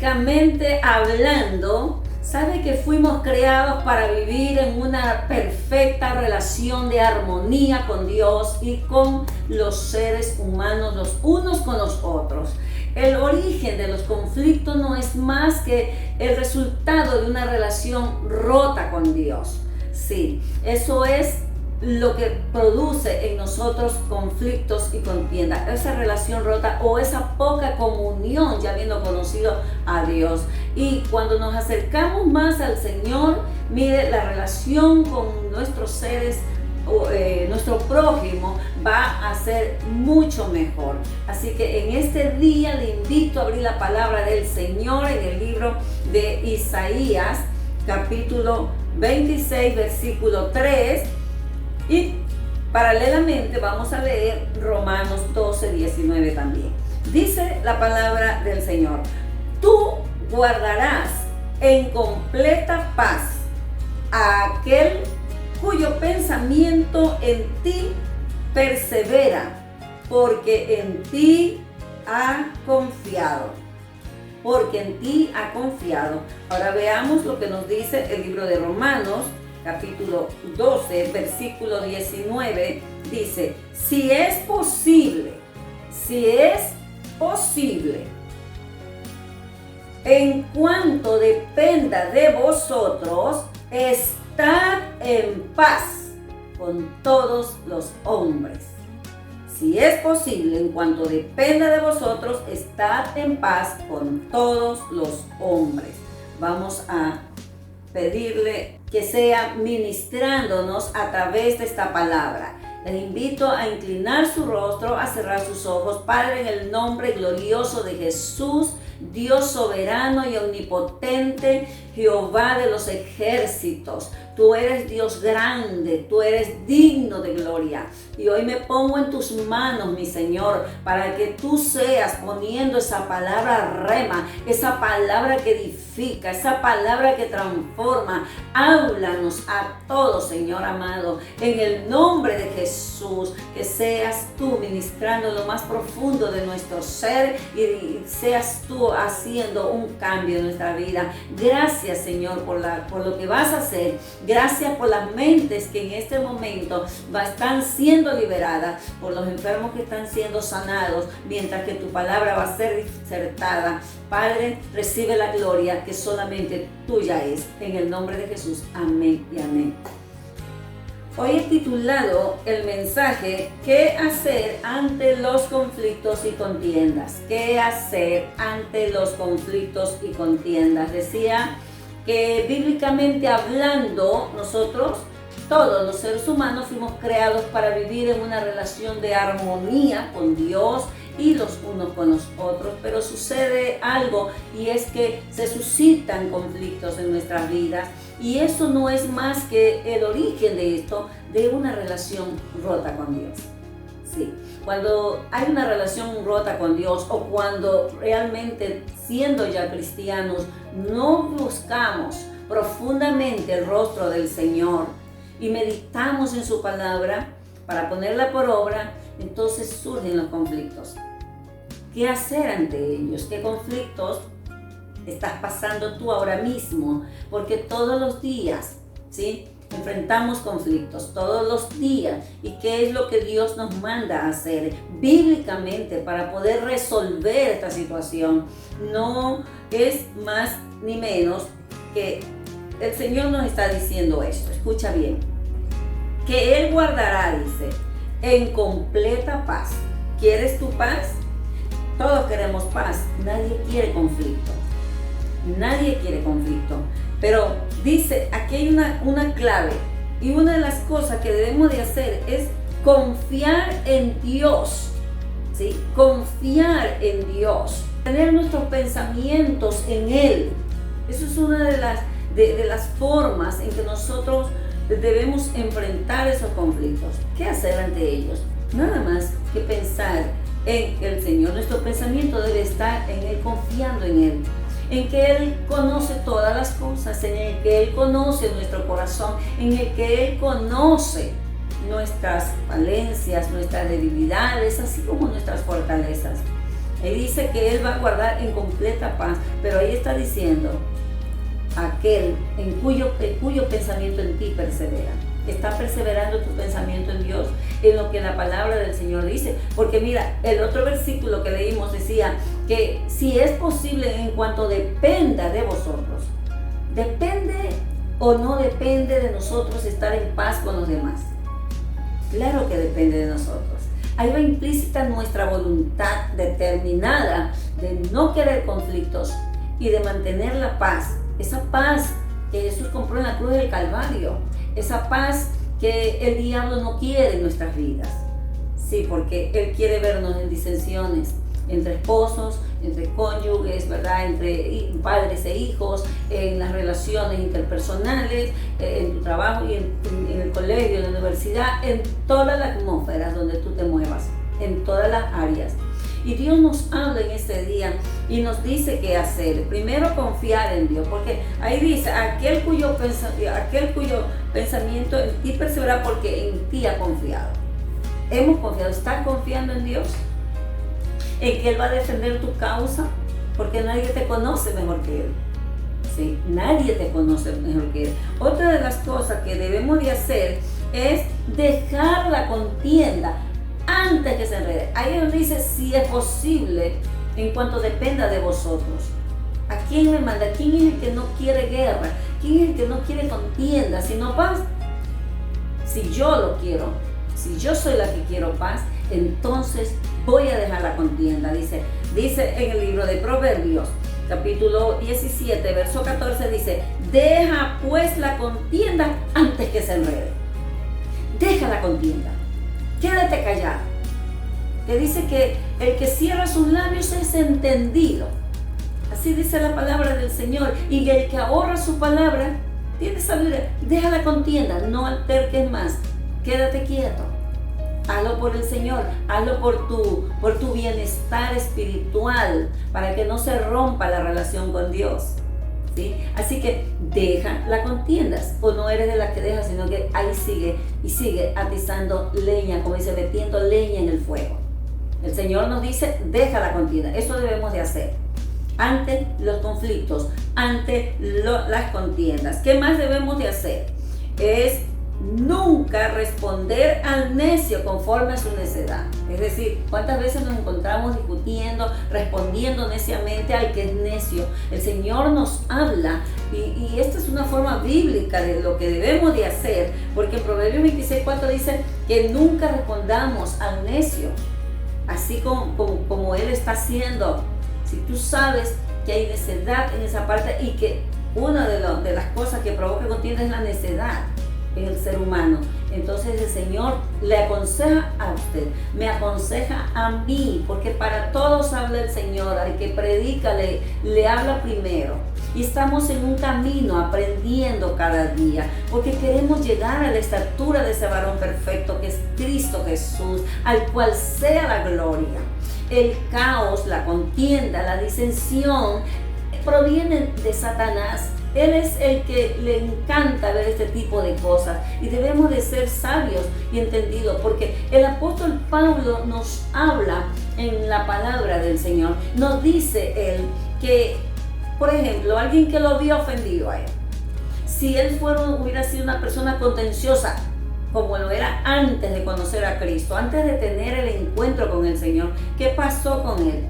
bíblicamente hablando, sabe que fuimos creados para vivir en una perfecta relación de armonía con Dios y con los seres humanos, los unos con los otros. El origen de los conflictos no es más que el resultado de una relación rota con Dios. Sí, eso es lo que produce en nosotros conflictos y contiendas, esa relación rota o esa poca comunión ya habiendo conocido a Dios. Y cuando nos acercamos más al Señor, mire, la relación con nuestros seres, nuestro prójimo va a ser mucho mejor. Así que en este día le invito a abrir la palabra del Señor en el libro de Isaías, capítulo 26, versículo 3. Y paralelamente vamos a leer Romanos 12, 19 también. Dice la palabra del Señor: tú guardarás en completa paz a aquel cuyo pensamiento en ti persevera, porque en ti ha confiado. Porque en ti ha confiado. Ahora veamos lo que nos dice el libro de Romanos, capítulo 12, versículo 19, dice: si es posible, en cuanto dependa de vosotros, estad en paz con todos los hombres. Si es posible, en cuanto dependa de vosotros, estad en paz con todos los hombres. Vamos a pedirle que sea ministrándonos a través de esta palabra. Les invito a inclinar su rostro, a cerrar sus ojos. Padre, en el nombre glorioso de Jesús, Dios soberano y omnipotente, Jehová de los ejércitos, tú eres Dios grande, tú eres digno de gloria. Y hoy me pongo en tus manos, mi Señor, para que tú seas poniendo esa palabra rema, esa palabra que edifica, esa palabra que transforma. Háblanos a todos, Señor amado, en el nombre de Jesús, que seas tú ministrando lo más profundo de nuestro ser y seas tú haciendo un cambio en nuestra vida. Gracias, Señor, por lo que vas a hacer. Gracias por las mentes que en este momento están siendo liberadas, por los enfermos que están siendo sanados, mientras que tu palabra va a ser disertada. Padre, recibe la gloria que solamente tuya es. En el nombre de Jesús. Amén y amén. Hoy he titulado el mensaje: ¿qué hacer ante los conflictos y contiendas? ¿Qué hacer ante los conflictos y contiendas? Decía que bíblicamente hablando, nosotros, todos los seres humanos, fuimos creados para vivir en una relación de armonía con Dios y los unos con los otros, pero sucede algo, y es que se suscitan conflictos en nuestras vidas, y eso no es más que el origen de esto, de una relación rota con Dios. Sí, cuando hay una relación rota con Dios, o cuando realmente, siendo ya cristianos, no buscamos profundamente el rostro del Señor y meditamos en su palabra para ponerla por obra, entonces surgen los conflictos. ¿Qué hacer ante ellos? ¿Qué conflictos estás pasando tú ahora mismo? Porque todos los días, ¿sí?, enfrentamos conflictos, todos los días. ¿Y qué es lo que Dios nos manda a hacer bíblicamente para poder resolver esta situación? No es más ni menos que el Señor nos está diciendo esto. Escucha bien. Que Él guardará, dice, en completa paz. ¿Quieres tu paz? Todos queremos paz. Nadie quiere conflicto. Nadie quiere conflicto. Pero dice, aquí hay una clave. Y una de las cosas que debemos de hacer es confiar en Dios. ¿Sí? Confiar en Dios. Tener nuestros pensamientos en Él. Eso es una de las formas en que nosotros debemos enfrentar esos conflictos. ¿Qué hacer ante ellos? Nada más que pensar en el Señor. Nuestro pensamiento debe estar en Él, confiando en Él, en que Él conoce todas las cosas, en el que Él conoce nuestro corazón, en el que Él conoce nuestras falencias, nuestras debilidades, así como nuestras fortalezas. Él dice que Él va a guardar en completa paz, pero ahí está diciendo aquel en cuyo pensamiento en ti persevera. ¿Está perseverando tu pensamiento en Dios, en lo que la palabra del Señor dice? Porque mira, el otro versículo que leímos decía que si es posible en cuanto dependa de vosotros. ¿Depende o no depende de nosotros estar en paz con los demás? Claro que depende de nosotros. Ahí va implícita nuestra voluntad determinada de no querer conflictos y de mantener la paz. Esa paz que Jesús compró en la cruz del Calvario. Esa paz que el diablo no quiere en nuestras vidas. Sí, porque él quiere vernos en disensiones entre esposos, entre cónyuges, ¿verdad? Entre padres e hijos, en las relaciones interpersonales, en tu trabajo y en el colegio, en la universidad, en todas las atmósferas donde tú te muevas, en todas las áreas. Y Dios nos habla en este día y nos dice qué hacer. Primero, confiar en Dios, porque ahí dice, aquel cuyo pensamiento en ti persevera porque en ti ha confiado. Hemos confiado. ¿Estás confiando en Dios? ¿En que Él va a defender tu causa? Porque nadie te conoce mejor que Él. Sí, nadie te conoce mejor que Él. Otra de las cosas que debemos de hacer es dejar la contienda antes que se enrede. Ahí es donde dice, si es posible, en cuanto dependa de vosotros. ¿A quién me manda? ¿Quién es el que no quiere guerra? ¿Quién es el que no quiere contienda, sino paz? Si yo lo quiero, si yo soy la que quiero paz, entonces voy a dejar la contienda. Dice en el libro de Proverbios, capítulo 17, verso 14, dice, deja pues la contienda antes que se enrede. Deja la contienda. Quédate callado. Que dice que el que cierra sus labios es entendido. Así dice la palabra del Señor. Y el que ahorra su palabra tiene sabiduría. Deja la contienda, no alterques más. Quédate quieto. Hazlo por el Señor, hazlo por tu bienestar espiritual, para que no se rompa la relación con Dios. ¿Sí? Así que deja la contiendas, o no eres de las que dejas, sino que ahí sigue y sigue atizando leña, como dice, metiendo leña en el fuego. El Señor nos dice, deja la contienda. Eso debemos de hacer ante los conflictos, ante las contiendas. ¿Qué más debemos de hacer? Es nunca responder al necio conforme a su necedad. Es decir, ¿cuántas veces nos encontramos discutiendo, respondiendo neciamente al que es necio? El Señor nos habla y esta es una forma bíblica de lo que debemos de hacer, porque en Proverbios 26:4 dice que nunca respondamos al necio, así como él está haciendo. Si tú sabes que hay necedad en esa parte y que una de las cosas que provoca contienda es la necedad en el ser humano, entonces el Señor le aconseja a usted, me aconseja a mí, porque para todos habla el Señor. Al que predica le habla primero, y estamos en un camino aprendiendo cada día, porque queremos llegar a la estatura de ese varón perfecto que es Cristo Jesús, al cual sea la gloria. El caos, la contienda, la disensión provienen de Satanás. Él es el que le encanta ver este tipo de cosas, y debemos de ser sabios y entendidos, porque el apóstol Pablo nos habla en la palabra del Señor. Nos dice él que, por ejemplo, alguien que lo había ofendido a él, si él hubiera sido una persona contenciosa, como lo era antes de conocer a Cristo, antes de tener el encuentro con el Señor, ¿qué pasó con él?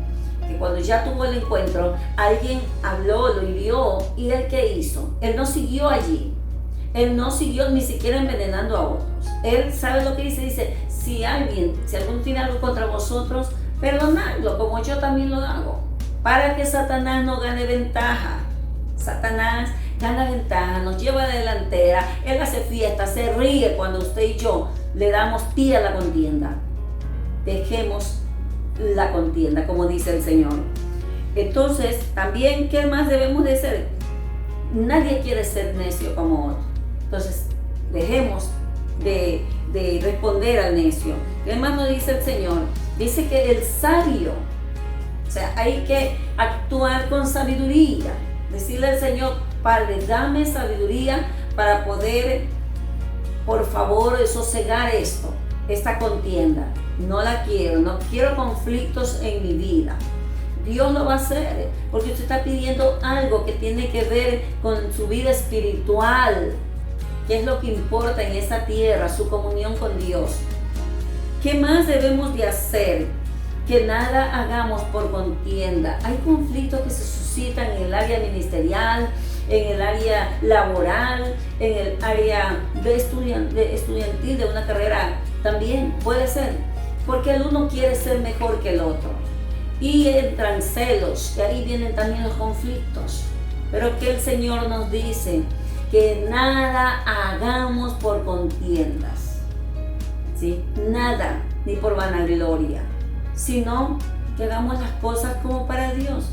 Que cuando ya tuvo el encuentro, alguien habló, lo hirió, y él ¿qué hizo? Él no siguió allí. Él no siguió ni siquiera envenenando a otros. Él sabe lo que dice, si alguno tiene algo contra vosotros, perdonadlo, como yo también lo hago, para que Satanás no gane ventaja. Satanás gana ventaja, nos lleva de delantera, él hace fiesta, se ríe cuando usted y yo le damos tira a la contienda. Dejemos la contienda, como dice el Señor. Entonces, también, ¿qué más debemos de hacer? Nadie quiere ser necio como otro. Entonces, dejemos de responder al necio. ¿Qué más nos dice el Señor? Dice que el sabio, o sea, hay que actuar con sabiduría. Decirle al Señor, Padre, dame sabiduría para poder, por favor, sosegar esta contienda. No quiero conflictos en mi vida. Dios lo va a hacer, porque usted está pidiendo algo que tiene que ver con su vida espiritual, que es lo que importa en esta tierra, su comunión con Dios. ¿Qué más debemos de hacer? Que nada hagamos por contienda. Hay conflictos que se suscitan en el área ministerial, en el área laboral, en el área estudiantil de una carrera también puede ser, porque el uno quiere ser mejor que el otro. Y entran celos, y ahí vienen también los conflictos. Pero que el Señor nos dice que nada hagamos por contiendas, ¿sí? Nada, ni por vanagloria, sino que hagamos las cosas como para Dios.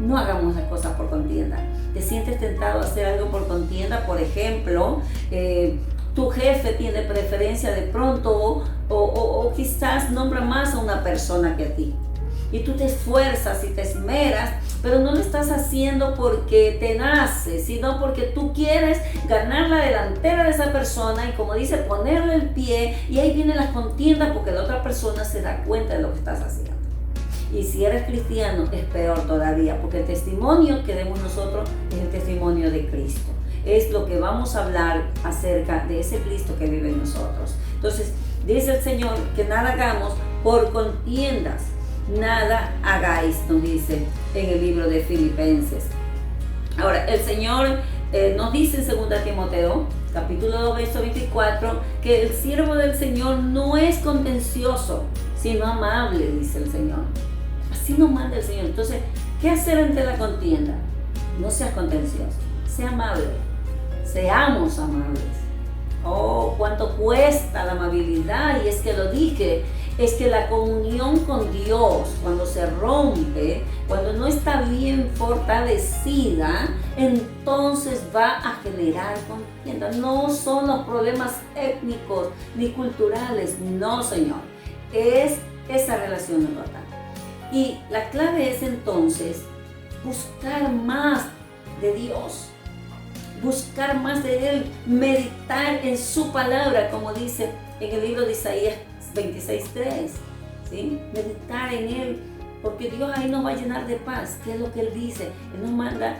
No hagamos las cosas por contienda. ¿Te sientes tentado a hacer algo por contienda? Por ejemplo, tu jefe tiene preferencia de pronto o quizás nombra más a una persona que a ti. Y tú te esfuerzas y te esmeras, pero no lo estás haciendo porque te nace, sino porque tú quieres ganar la delantera de esa persona y, como dice, ponerle el pie, y ahí vienen las contiendas porque la otra persona se da cuenta de lo que estás haciendo. Y si eres cristiano es peor todavía, porque el testimonio que demos nosotros es el testimonio de Cristo. Es lo que vamos a hablar acerca de ese Cristo que vive en nosotros. Entonces, dice el Señor que nada hagamos por contiendas. Nada hagáis, nos dice en el libro de Filipenses. Ahora, el Señor nos dice en 2 Timoteo, capítulo 2, verso 24, que el siervo del Señor no es contencioso, sino amable, dice el Señor. Así nos manda el Señor. Entonces, ¿qué hacer ante la contienda? No seas contencioso, sea amable. Seamos amables. Oh, cuánto cuesta la amabilidad, y es que lo dije. Es que la comunión con Dios, cuando se rompe, cuando no está bien fortalecida, entonces va a generar contienda. No son los problemas étnicos ni culturales, no, Señor. Es esa relación rota. Y la clave es entonces buscar más de Dios, buscar más de Él, meditar en su palabra, como dice en el libro de Isaías 26:3, ¿sí? Meditar en Él, porque Dios ahí nos va a llenar de paz. ¿Qué es lo que Él dice? Él nos manda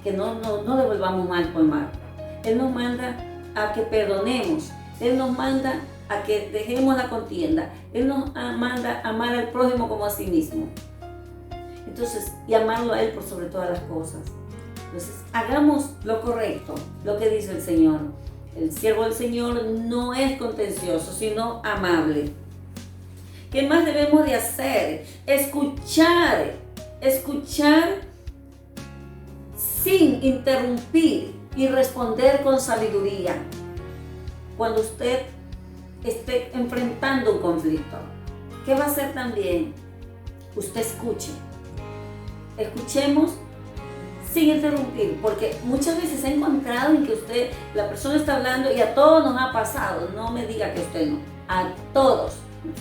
que no devolvamos mal por mal. Él nos manda a que perdonemos. Él nos manda a que dejemos la contienda. Él nos manda a amar al prójimo como a sí mismo. Entonces, y amarlo a Él por sobre todas las cosas. Entonces, hagamos lo correcto, lo que dice el Señor. El siervo del Señor no es contencioso, sino amable. ¿Qué más debemos de hacer? Escuchar sin interrumpir y responder con sabiduría. Cuando usted esté enfrentando un conflicto, ¿qué va a hacer también? Usted escuche. Escuchemos sin interrumpir, porque muchas veces he encontrado en que la persona está hablando y a todos nos ha pasado. No me diga que usted no, a todos,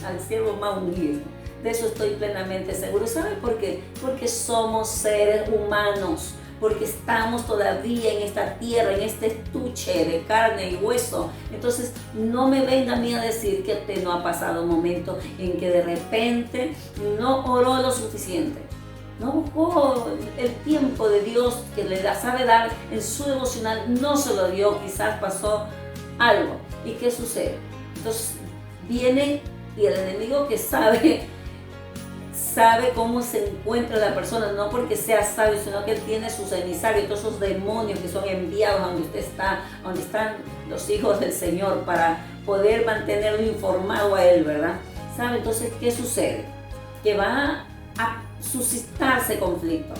al siervo más humilde. De eso estoy plenamente seguro. ¿Sabe por qué? Porque somos seres humanos, porque estamos todavía en esta tierra, en este estuche de carne y hueso. Entonces, no me venga a mí a decir que usted no ha pasado un momento en que de repente no oró lo suficiente. No buscó el tiempo de Dios que le sabe dar en su devocional, no se lo dio, quizás pasó algo. ¿Y qué sucede? Entonces viene, y el enemigo que sabe cómo se encuentra la persona, no porque sea sabio, sino que él tiene sus emisarios, todos esos demonios que son enviados a donde usted está, donde están los hijos del Señor, para poder mantenerlo informado a él, ¿verdad? ¿Sabe? Entonces, ¿qué sucede? Que va a suscitarse conflictos.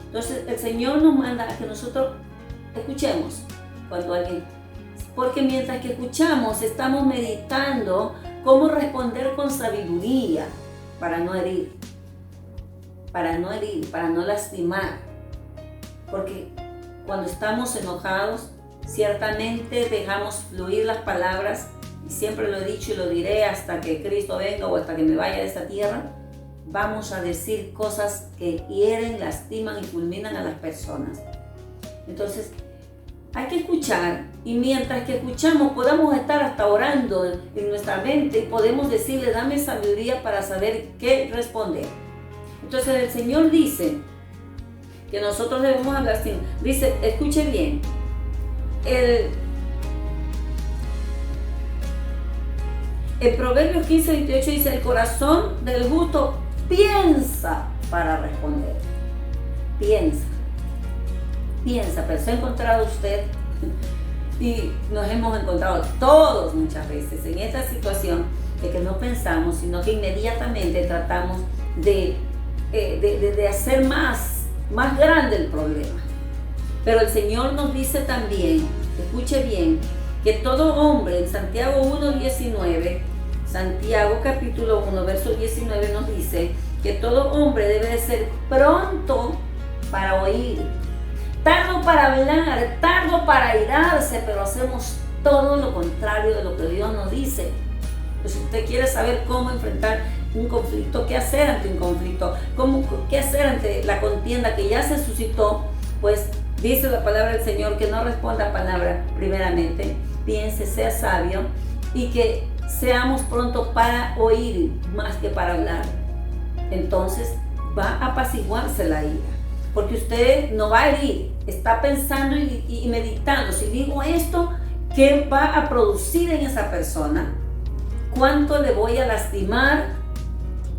Entonces el Señor nos manda a que nosotros escuchemos cuando alguien, porque mientras que escuchamos estamos meditando cómo responder con sabiduría para no herir, para no lastimar, porque cuando estamos enojados ciertamente dejamos fluir las palabras, y siempre lo he dicho y lo diré hasta que Cristo venga o hasta que me vaya de esta tierra. Vamos a decir cosas que hieren, lastiman y fulminan a las personas. Entonces, hay que escuchar, y mientras que escuchamos podamos estar hasta orando en nuestra mente, y podemos decirle, dame sabiduría para saber qué responder. Entonces el Señor dice que nosotros debemos hablar así. Dice, escuche bien, el Proverbios 15:28 dice, el corazón del justo piensa para responder. Piensa, pero se ha encontrado usted y nos hemos encontrado todos muchas veces en esta situación de que no pensamos, sino que inmediatamente tratamos de hacer más grande el problema. Pero el Señor nos dice también, escuche bien, que todo hombre, en Santiago 1:19, Santiago capítulo 1, verso 19 nos dice que todo hombre debe de ser pronto para oír, tardo para hablar, tardo para airarse, pero hacemos todo lo contrario de lo que Dios nos dice. Pues si usted quiere saber cómo enfrentar un conflicto, qué hacer ante un conflicto, qué hacer ante la contienda que ya se suscitó, pues dice la palabra del Señor que no responda a palabra primeramente, piense, sea sabio y que seamos prontos para oír más que para hablar. Entonces va a apaciguarse la ira, porque usted no va a herir, está pensando y meditando, si digo esto, ¿qué va a producir en esa persona? ¿Cuánto le voy a lastimar?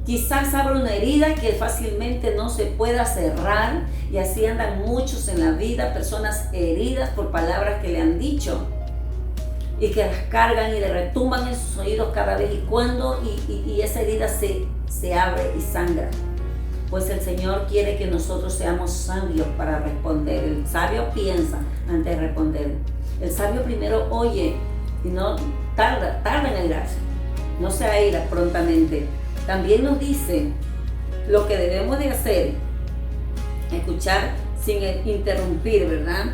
Quizás abra una herida que fácilmente no se pueda cerrar, y así andan muchos en la vida, personas heridas por palabras que le han dicho y que las cargan y le retumban en sus oídos cada vez y cuando, y esa herida se abre y sangra. Pues el Señor quiere que nosotros seamos sabios para responder. El sabio piensa antes de responder. El sabio primero oye y no tarda en airarse, no se aira prontamente. También nos dice lo que debemos de hacer, escuchar sin interrumpir, ¿verdad?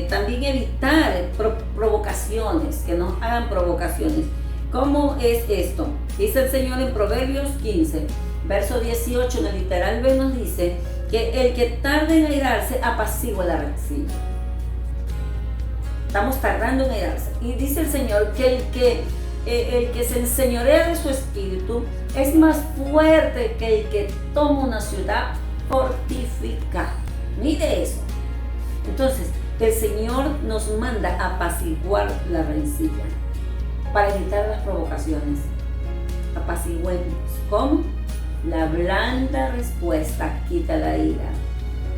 También evitar provocaciones, que nos hagan provocaciones. ¿Cómo es esto? Dice el Señor en Proverbios 15, verso 18, en el literal B nos dice que el que tarde en airarse apacigua la rencilla. Estamos tardando en airarse. Y dice el Señor que el que se enseñorea de su espíritu es más fuerte que el que toma una ciudad fortificada. Mire eso. Entonces, el Señor nos manda a apaciguar la rencilla para evitar las provocaciones. Apaciguemos. ¿Cómo? La blanda respuesta quita la ira.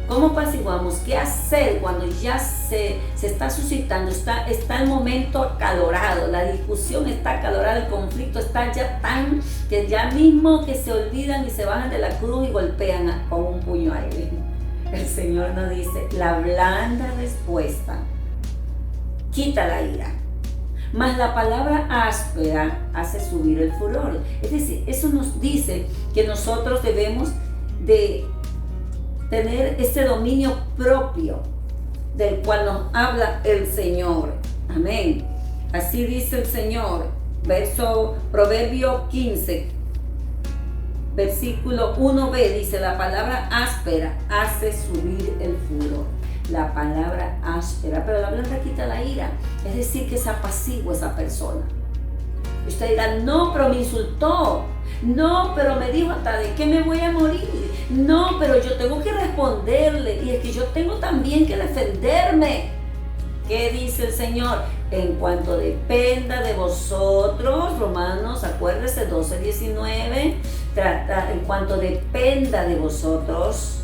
¿Cómo apaciguamos? ¿Qué hacer cuando ya se está suscitando? Está el momento acalorado, la discusión está acalorada, el conflicto está ya tan que ya mismo que se olvidan y se bajan de la cruz y golpean con un puño aire. El Señor nos dice, la blanda respuesta quita la ira, mas la palabra áspera hace subir el furor. Es decir, eso nos dice que nosotros debemos de tener ese dominio propio del cual nos habla el Señor. Amén. Así dice el Señor. Proverbio 15, versículo 1b dice, la palabra áspera hace subir el furor. La palabra áspera, pero la blanda quita la ira. Es decir, que se apacigua esa persona. Usted dirá, no, pero me insultó. No, pero me dijo hasta de que me voy a morir. No, pero yo tengo que responderle. Y es que yo tengo también que defenderme. ¿Qué dice el Señor? En cuanto dependa de vosotros, Romanos, acuérdese, 12:19. En cuanto dependa de vosotros,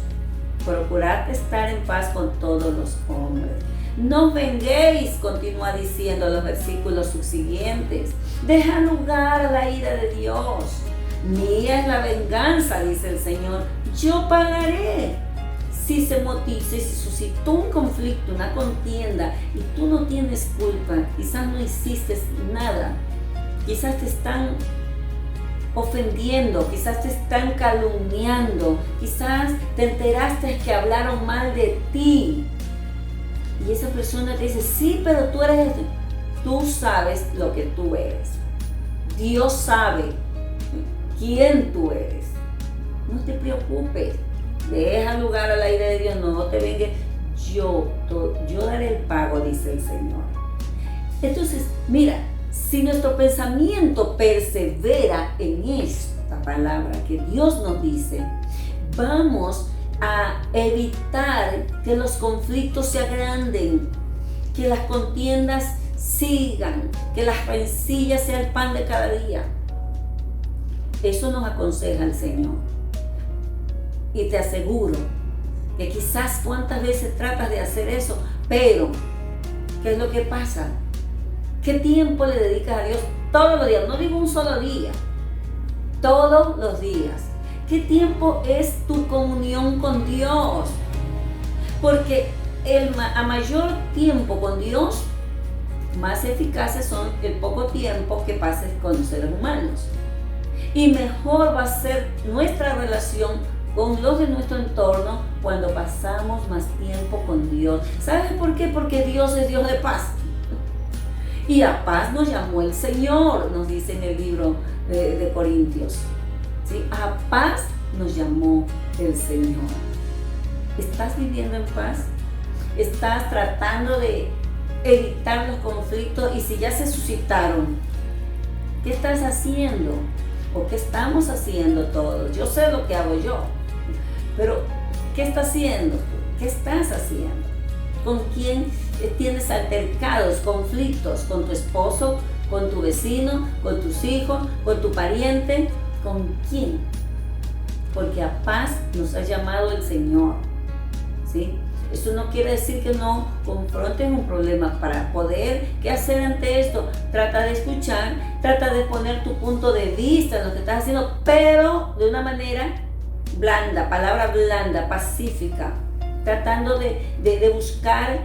procurad estar en paz con todos los hombres. No os venguéis, continúa diciendo los versículos subsiguientes. Deja lugar a la ira de Dios. Mía es la venganza, dice el Señor. Yo pagaré. Si se suscitó un conflicto, una contienda, y tú no tienes culpa, quizás no hiciste nada, quizás te están ofendiendo, quizás te están calumniando, quizás te enteraste que hablaron mal de ti, y esa persona te dice, sí, pero tú eres este. Tú sabes lo que tú eres. Dios sabe quién tú eres. No te preocupes. Deja lugar a la ira de Dios. No te vengues. Yo daré el pago, dice el Señor. Entonces, mira, si nuestro pensamiento persevera en esta palabra que Dios nos dice, vamos a evitar que los conflictos se agranden, que las contiendas sigan, que las rencillas sean el pan de cada día. Eso nos aconseja el Señor. Y te aseguro que quizás cuántas veces tratas de hacer eso, pero ¿qué es lo que pasa? ¿Qué tiempo le dedicas a Dios todos los días? No digo un solo día, todos los días. ¿Qué tiempo es tu comunión con Dios? Porque a mayor tiempo con Dios, más eficaces son el poco tiempo que pases con los seres humanos. Y mejor va a ser nuestra relación con los de nuestro entorno cuando pasamos más tiempo con Dios. ¿Sabes por qué? Porque Dios es Dios de paz. Y a paz nos llamó el Señor, nos dice en el libro de Corintios. ¿Sí? A paz nos llamó el Señor. ¿Estás viviendo en paz? ¿Estás tratando de evitar los conflictos? Y si ya se suscitaron, ¿qué estás haciendo? ¿O qué estamos haciendo todos? Yo sé lo que hago yo, pero ¿qué estás haciendo tú? ¿Qué estás haciendo? ¿Con quién tienes altercados, conflictos? ¿Con tu esposo? ¿Con tu vecino? ¿Con tus hijos? ¿Con tu pariente? ¿Con quién? Porque a paz nos ha llamado el Señor, ¿sí? Eso no quiere decir que no confrontes un problema. Para poder, ¿qué hacer ante esto? Trata de escuchar, trata de poner tu punto de vista en lo que estás haciendo, pero de una manera blanda, palabra blanda, pacífica, tratando de buscar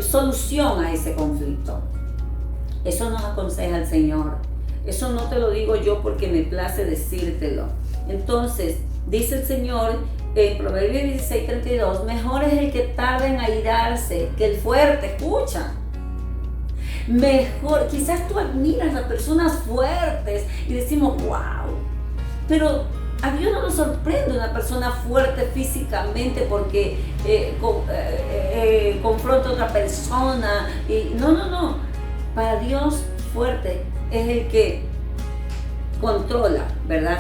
solución a ese conflicto. Eso nos aconseja el Señor. Eso no te lo digo yo porque me place decírtelo. Entonces, dice el Señor en Proverbios 16:32, mejor es el que tarda en airarse que el fuerte. Escucha. Mejor, quizás tú admiras a personas fuertes y decimos, wow, pero a Dios no nos sorprende una persona fuerte físicamente porque confronta a otra persona. Y no. Para Dios, fuerte es el que controla, ¿verdad?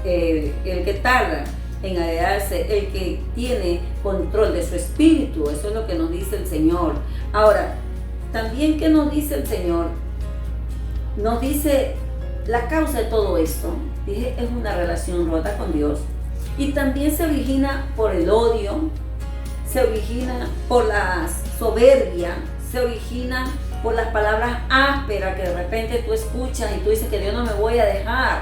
El que tarda en airarse, el que tiene control de su espíritu. Eso es lo que nos dice el Señor. Ahora, también, ¿qué nos dice el Señor? Nos dice la causa de todo esto. Dije, es una relación rota con Dios. Y también se origina por el odio, se origina por la soberbia, se origina por las palabras ásperas que de repente tú escuchas y tú dices que Dios no me voy a dejar.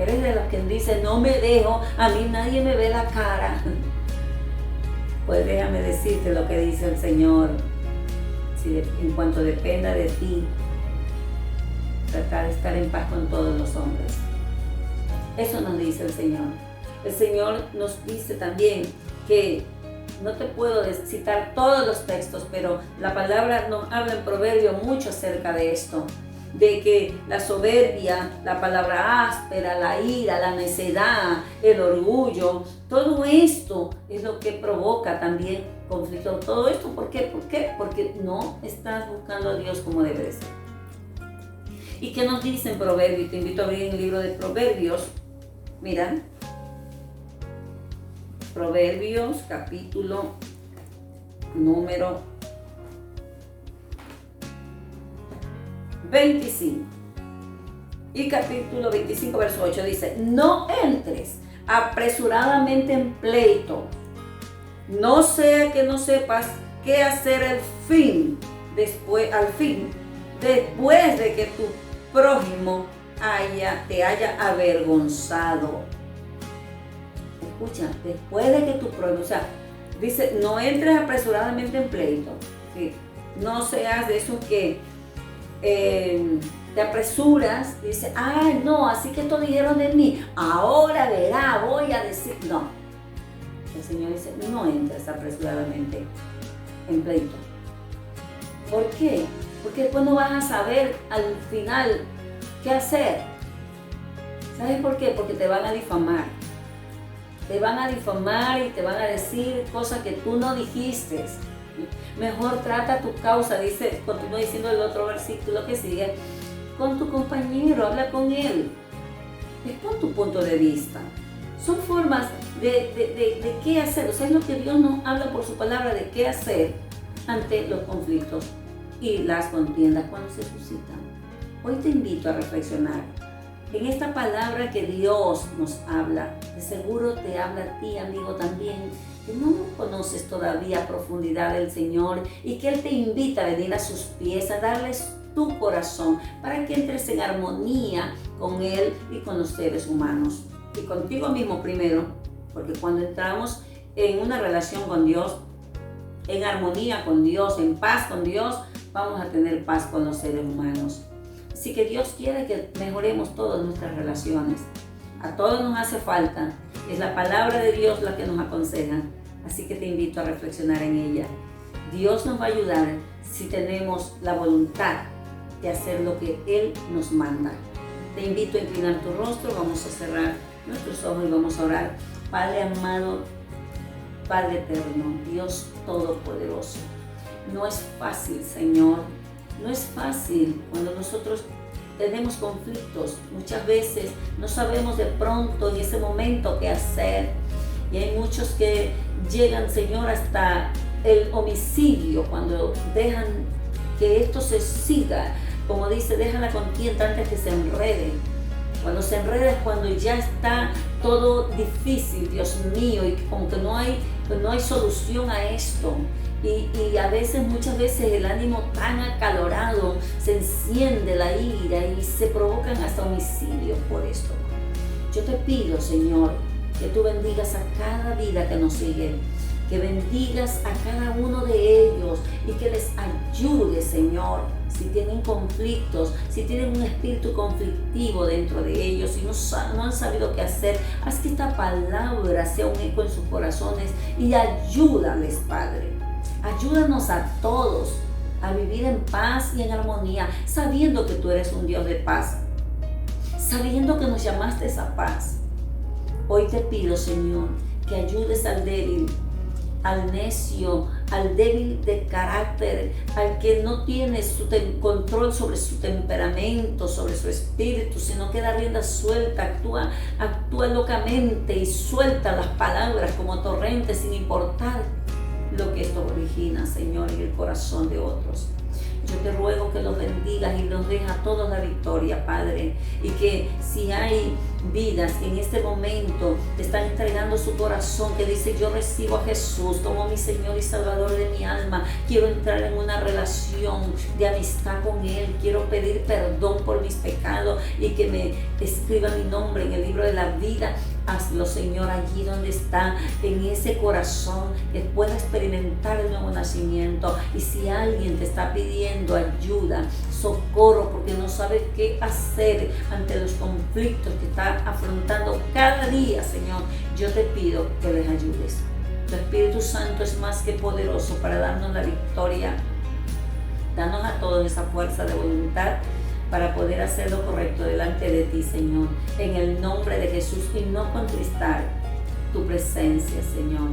Eres de los que dicen, no me dejo, a mí nadie me ve la cara. Pues déjame decirte lo que dice el Señor. Si en cuanto dependa de ti, trata de estar en paz con todos los hombres. Eso nos dice el Señor. El Señor nos dice también que, no te puedo citar todos los textos, pero la palabra nos habla en Proverbios mucho acerca de esto, de que la soberbia, la palabra áspera, la ira, la necedad, el orgullo, todo esto es lo que provoca también conflicto. Todo esto, ¿por qué? ¿Por qué? Porque no estás buscando a Dios como debe ser. ¿Y qué nos dice en Proverbios? Te invito a abrir el libro de Proverbios. Mira, Proverbios, capítulo número 25. Y capítulo 25, verso 8 dice, no entres apresuradamente en pleito, no sea que no sepas qué hacer al fin, después de que tu prójimo te haya avergonzado. Escucha, después de que tu prójimo, o sea, dice, no entres apresuradamente en pleito, ¿sí? No seas de esos que te apresuras y dices, ay no, así que esto dijeron de mí, ahora verá, voy a decir, no. El Señor dice, no entres apresuradamente en pleito. ¿Por qué? Porque después no vas a saber al final qué hacer. ¿Sabes por qué? Porque te van a difamar. Te van a difamar y te van a decir cosas que tú no dijiste. Mejor trata tu causa, dice, continúa diciendo el otro versículo que sigue, con tu compañero, habla con él. Expon tu punto de vista. Son formas de qué hacer. O sea, es lo que Dios nos habla por su palabra de qué hacer ante los conflictos y las contiendas cuando se suscitan. Hoy te invito a reflexionar en esta palabra que Dios nos habla. De seguro te habla a ti, amigo, también, que no conoces todavía a profundidad del Señor y que Él te invita a venir a sus pies, a darles tu corazón para que entres en armonía con Él y con los seres humanos. Y contigo mismo primero, porque cuando entramos en una relación con Dios, en armonía con Dios, en paz con Dios, vamos a tener paz con los seres humanos. Así que Dios quiere que mejoremos todas nuestras relaciones. A todos nos hace falta. Es la palabra de Dios la que nos aconseja. Así que te invito a reflexionar en ella. Dios nos va a ayudar si tenemos la voluntad de hacer lo que Él nos manda. Te invito a inclinar tu rostro. Vamos a cerrar nuestros ojos y vamos a orar. Padre amado, Padre eterno, Dios todopoderoso. No es fácil, Señor. No es fácil cuando nosotros tenemos conflictos. Muchas veces no sabemos de pronto en ese momento qué hacer. Y hay muchos que llegan, Señor, hasta el homicidio cuando dejan que esto se siga. Como dice, deja la contienda antes que se enrede. Cuando se enreda es cuando ya está todo difícil, Dios mío, y como que no hay solución a esto. Y a veces, muchas veces el ánimo tan acalorado, se enciende la ira y se provocan hasta homicidios por esto. Yo te pido, Señor, que tú bendigas a cada vida que nos sigue, que bendigas a cada uno de ellos y que les ayudes, Señor. Si tienen conflictos, si tienen un espíritu conflictivo dentro de ellos y no han sabido qué hacer, haz que esta palabra sea un eco en sus corazones y ayúdales, Padre. Ayúdanos a todos a vivir en paz y en armonía, sabiendo que tú eres un Dios de paz, sabiendo que nos llamaste a esa paz. Hoy te pido, Señor, que ayudes al débil, al necio, al débil de carácter, al que no tiene control sobre su temperamento, sobre su espíritu, sino que da rienda suelta, actúa locamente y suelta las palabras como torrentes sin importar lo que esto origina, Señor, en el corazón de otros. Yo te ruego que los bendigas y los dejes a todos la victoria, Padre. Y que si hay vidas que en este momento te están entregando su corazón, que dice: yo recibo a Jesús como mi Señor y Salvador de mi alma, quiero entrar en una relación de amistad con Él, quiero pedir perdón por mis pecados y que me escriba mi nombre en el libro de la vida. Hazlo, Señor, allí donde está, en ese corazón, que pueda experimentar el nuevo nacimiento. Y si alguien te está pidiendo ayuda, socorro, porque no sabe qué hacer ante los conflictos que está afrontando cada día, Señor, yo te pido que les ayudes. Tu Espíritu Santo es más que poderoso para darnos la victoria. Danos a todos esa fuerza de voluntad para poder hacer lo correcto delante de ti, Señor, en el nombre de Jesús, y no contristar tu presencia, Señor.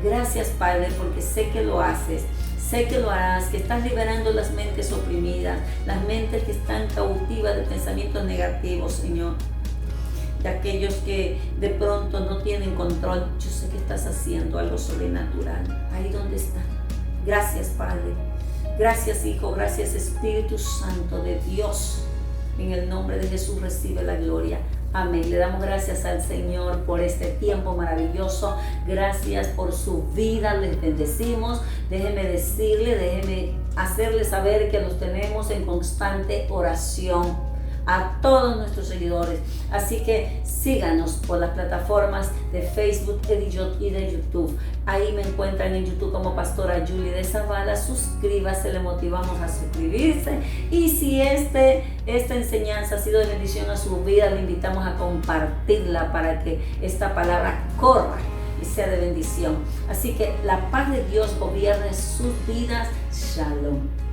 Gracias, Padre, porque sé que lo haces, sé que lo harás, que estás liberando las mentes oprimidas, las mentes que están cautivas de pensamientos negativos, Señor, de aquellos que de pronto no tienen control. Yo sé que estás haciendo algo sobrenatural ahí donde están. Gracias, Padre. Gracias, Hijo, gracias, Espíritu Santo de Dios. En el nombre de Jesús recibe la gloria. Amén. Le damos gracias al Señor por este tiempo maravilloso. Gracias por su vida. Les bendecimos. Déjeme hacerles saber que los tenemos en constante oración a todos nuestros seguidores. Así que síganos por las plataformas de Facebook y de YouTube. Ahí me encuentran en YouTube como Pastora Julie de Zavala. Suscríbase, le motivamos a suscribirse. Y si esta enseñanza ha sido de bendición a su vida, le invitamos a compartirla para que esta palabra corra y sea de bendición. Así que la paz de Dios gobierne sus vidas. Shalom.